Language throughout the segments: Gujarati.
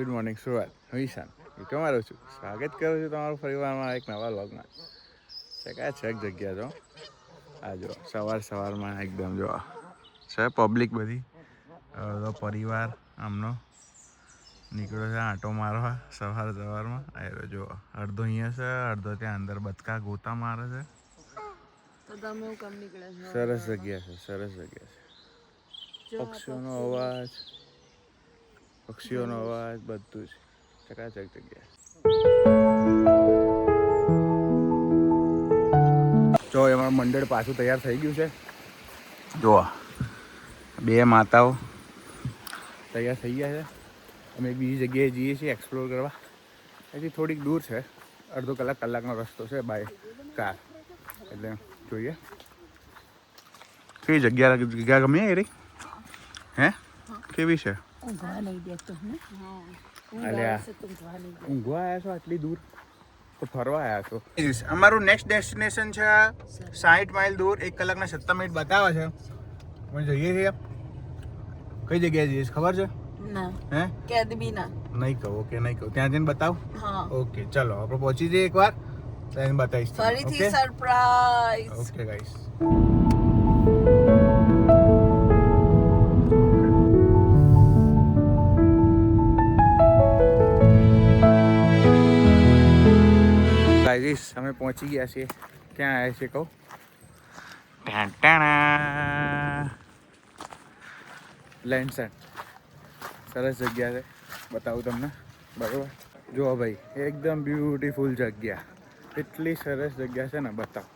ગુડ મોર્નિંગ સુરત હું ઈશાન તમારું છું સ્વાગત કરું છું તમારું પરિવારમાં એક નવા વ્લોગમાં છે જગ્યા જો આ જો સવારમાં એકદમ જો છે પબ્લિક બધી અડધો પરિવાર આમનો નીકળ્યો છે આંટો મારવા સવારમાં આવ્યો જો અડધો અહીંયા છે અડધો ત્યાં અંદર બચકા ગોતા મારે છે. સરસ જગ્યા છે પક્ષીઓનો અવાજ બધું જ ચકાચક જગ્યા. જો એમાં મંડળ પાછું તૈયાર થઈ ગયું છે. જો બે માતાઓ તૈયાર થઈ ગયા છે. અમે બીજી જગ્યાએ જઈએ છીએ એક્સપ્લોર કરવા. એથી થોડીક દૂર છે, અડધો કલાકનો રસ્તો છે બાય કાર. એટલે જોઈએ કેવી જગ્યા ગમે એ રહી હે કેવી છે. ઊંઘવા આવ્યા છો આટલી દૂર તો ફરવા આવ્યા છો. અમારું નેક્સ્ટ ડેસ્ટિનેશન છે 60 માઇલ દૂર, 1 કલાકના 17 મિનિટ બતાવે છે. અમે જઈએ છીએ. કઈ જગ્યાએ જઈએ ખબર છે? હે કેદબીના નહીં કહું. ઓકે નહીં કહું, ત્યાં જઈને બતાવ. ઓકે ચલો આપણે પહોંચી જઈએ એકવાર તો એને બતાવીશ ફરીથી સરપ્રાઈઝ. ઓકે ગાઈસ અમે પહોંચી ગયા છીએ. ક્યાં આવ્યા છે કહું? લેન્ડસન. સરસ જગ્યા છે, બતાવું તમને. બરાબર જુઓ ભાઈ, એકદમ બ્યુટીફુલ જગ્યા. એટલી સરસ જગ્યા છે ને, બતાવો.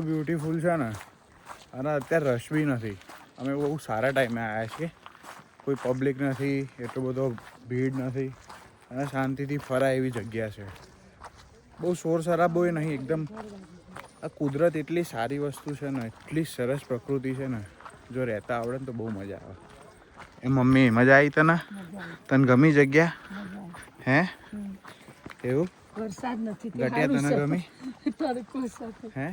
બ્યુટીફુલ છે ને, અને અત્યારે રશ બી નથી. અમે બહુ સારા ટાઈમે આવ્યા છીએ. કોઈ પબ્લિક નથી, એટલો બધો ભીડ નથી, અને શાંતિથી ફરાય એવી જગ્યા છે. બહુ શોર શરાબો નહીં, એકદમ આ કુદરત એટલી સારી વસ્તુ છે ને, એટલી સરસ પ્રકૃતિ છે ને, જો રહેતા આવડે ને તો બહુ મજા આવે. એ મમ્મી મજા આવી તને? તને ગમી જગ્યા? હે એવું? વરસાદ નથી ઘટ્યા તને ગમી? હે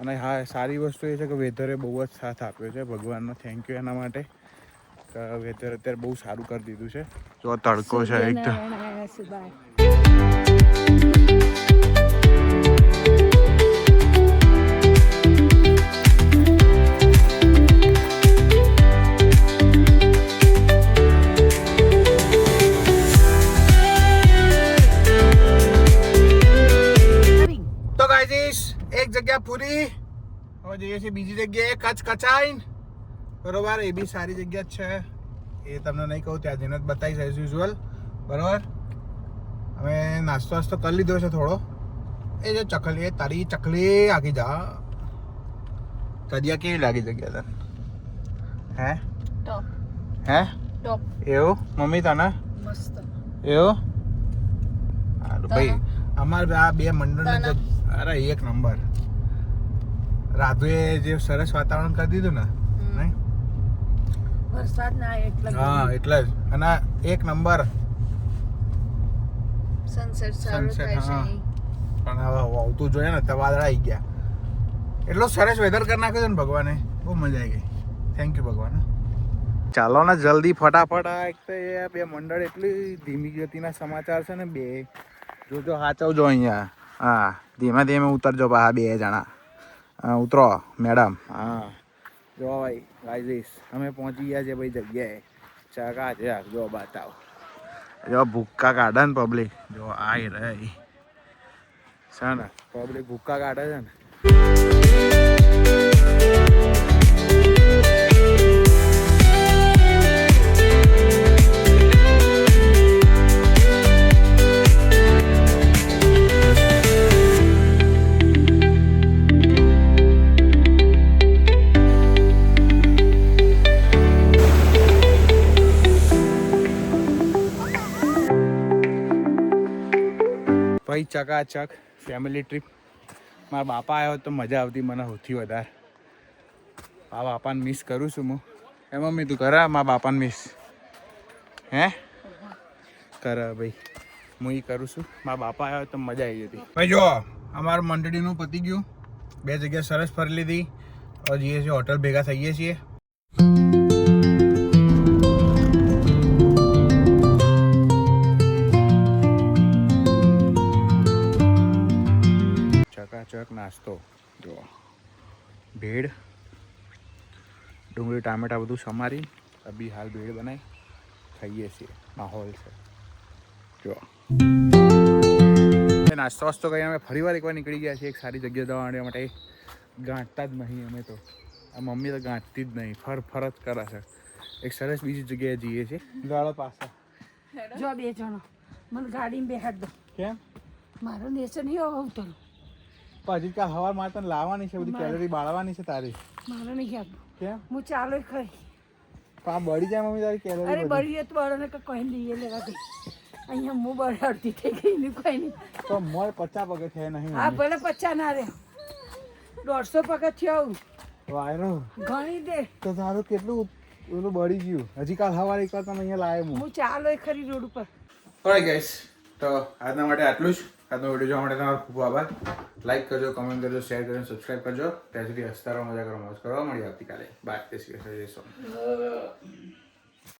અને હા, સારી વસ્તુ એ છે કે વેધરે બહુ જ સાથ આપ્યો છે. ભગવાનનો થેન્ક યુ એના માટે. વેધર અત્યારે બહુ સારું કરી દીધું છે. જો તડકો છે એકદમ. તો ગાઈસ એક જગ્યા પૂરી. હવે જઈએ છીએ બીજી જગ્યાએ, કચ્છાઈન. બરોબર, એ બી સારી જગ્યા જ છે. એ તમને નહીં કહું, ત્યાં જઈને જ બતાવીશ એઝ યુઝ્યુઅલ. બરોબર, હવે નાસ્તો કરી લીધો છે થોડો. એ જે ચકલી, તારી ચકલી આગી જા. કદિયા કેવી લાગી જગ્યા તને? હે ટોપ. હે ટોપ. એવું મમ્મી તને? મસ્ત. એવું હારું ભાઈ. અમારે આ બે મંડળ, અરે એક નંબર. રાધુએ જે સરસ વાતાવરણ કરી દીધું ને, નહીં વરસાદ ના એટલે. હા એટલે જ. અને એક નંબર સનસેટ સારું થાય છે. પણ હવે આવતું જોઈએ ને, તો વાદળા આવી ગયા. એટલો સરસ વેધર કરી નાખ્યો છે ને ભગવાને, બહુ મજા આવી ગઈ. થેન્ક યુ ભગવાન. ચાલો ને જલ્દી ફટાફટ. એક તો એ બે મંડળ એટલી ધીમી ગતિના સમાચાર છે ને, બે જોજો સાચવજો અહીંયા. હા ધીમે ધીમે ઉતરજો પા બે જણા. ઉતરો મેડમ. હા જો ભાઈ ગાઈઝ, અમે પહોંચી ગયા છે ભાઈ જગ્યાએ. ચકા છે જો બતાવો. જો ભૂક્કા કાઢે ને પબ્લિક. જો આઈ રહી છે ને, પબ્લિક ભૂક્કા કાઢે છે ને. ભાઈ ચકાચક ફેમિલી ટ્રીપ મારા બાપા આવ્યો તો મજા આવતી મને સૌથી વધારે. આ બાપાને મિસ કરું છું હું. એ મમ્મી તું કરે મારા બાપાને મિસ? હે કરે ભાઈ, હું એ કરું છું. મારા બાપા આવ્યો તો મજા આવી જતી. ભાઈ જો અમારું મંડળીનું પતી ગયું. 2 જગ્યા સરસ ફરી લીધી. હવે જઈએ છીએ હોટલ, ભેગા થઈએ છીએ. ચકાચક નાસ્તો જો, ભેળ, ડુંગળી ટામેટા બધું સમારી અભી હાલ ભેળ બનાવી ખાઈએ છીએ. માહોલ છે જો. નાસ્તો વાસ્તો કરીને અમે ફરી વાર એકવાર નીકળી ગયા છીએ એક સારી જગ્યાએ જવા માટે. ગાંઠતા જ નહીં અમે તો. આ મમ્મી તો ગાંઠતી જ નહીં, ફર જ કરે છે. એક સરસ બીજી જગ્યાએ જઈએ છીએ. ગાળો પાછા જો 2 જણો મને ગાડીમાં બેહાડ દો. કેમ? મારો નેચર નહીં આવતો. પછી કા હવાર માં તને લાવવાની છે, બધી કેલરી બાળવાની છે તારી. મારો નહીં આવતું. કેમ? હું ચાલો ખરી. પા બળી જાય મમ્મી તારી કેલરી. અરે બળી તો બળો કે કોઈ લઈએ લેવા દે. અહીંયા હું બળાડતી થઈ ગઈ ને કોઈ નહીં. તો મોર 50 પગે છે નહીં. હા ભલે 50 ના રે, 150 પગે થયો વાયરો ઘણી દે. તો તારું કેટલું ઓલું બળી ગયું. હજી કાલ હવારે એકવાર તમે અહીંયા લાવ્યો હું ચાલો ખરી રોડ ઉપર. ઓકે ગાઈસ, તો આજના માટે આટલું જ. આજનો વિડીયો જોવા માટે તમારો ખૂબ આભાર. લાઈક કરજો, કમેન્ટ કરજો, શેર કરજો, સબસ્ક્રાઈબ કરજો. ત્યાં સુધી હસતા રહો, મજા કરો, મોજ કરો. મળીએ આવતીકાલે. બાય. જય શ્રી કૃષ્ણ.